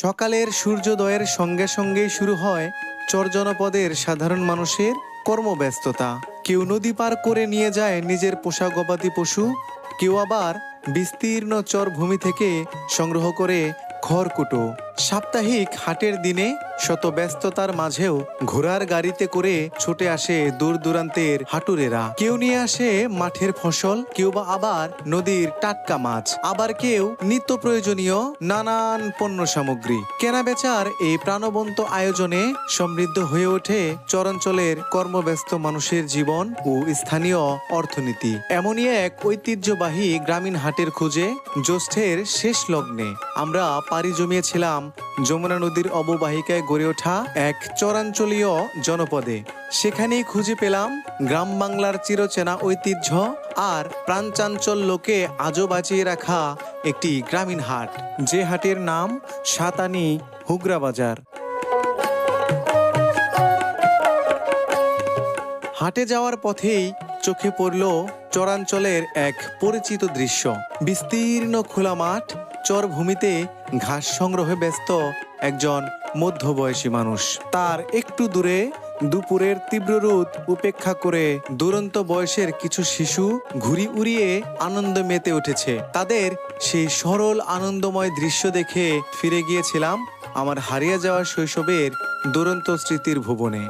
সকালের সূর্যোদয়ের সঙ্গে সঙ্গেই শুরু হয় চর জনপদের সাধারণ মানুষের কর্মব্যস্ততা। কেউ নদী পার করে নিয়ে যায় নিজের পোষা গবাদি পশু, কেউ আবার বিস্তীর্ণ চর ভূমি থেকে সংগ্রহ করে খড়কুটো। সাপ্তাহিক হাটের দিনে শত ব্যস্ততার মাঝেও ঘোড়ার গাড়িতে করে ছুটে আসে দূর দূরান্তের হাটুরেরা। কেউ নিয়ে আসে মাঠের ফসল, কেউ বা আবার নদীর টাটকা মাছ, আবার কেউ নিত্য প্রয়োজনীয় নানান পণ্য সামগ্রী। কেনা বেচার এই প্রাণবন্ত আয়োজনে সমৃদ্ধ হয়ে ওঠে চরাঞ্চলের কর্মব্যস্ত মানুষের জীবন ও স্থানীয় অর্থনীতি। এমনই এক ঐতিহ্যবাহী গ্রামীণ হাটের খুঁজে জ্যৈষ্ঠের শেষ লগ্নে আমরা পাড়ি জমিয়েছিলাম যমুনা নদীর অববাহিকায় গড়ে ওঠা এক চরাঞ্চলীয় জনপদে। সেখানেই খুঁজে পেলাম গ্রাম বাংলার চিরচেনা ঐতিহ্য আর প্রাণচাঞ্চল লোকে আজও বাঁচিয়ে রাখা একটি গ্রামীণ হাট, যে হাটের নাম সাতানি হুগরা বাজার। হাটে যাওয়ার পথেই চোখে পড়ল চরাঞ্চলের এক পরিচিত দৃশ্য। বিস্তীর্ণ খোলা মাঠ, চরভূমিতে ঘাস সংগ্রহে ব্যস্ত একজন মধ্যবয়সী মানুষ। তার একটু দূরে দুপুরের তীব্র রোদ উপেক্ষা করে দুরন্ত বয়সের কিছু শিশু ঘুড়ি উড়িয়ে আনন্দ মেতে উঠেছে। তাদের সেই সরল আনন্দময় দৃশ্য দেখে ফিরে গিয়েছিলাম আমার হারিয়ে যাওয়া শৈশবের দুরন্ত স্মৃতির ভুবনে।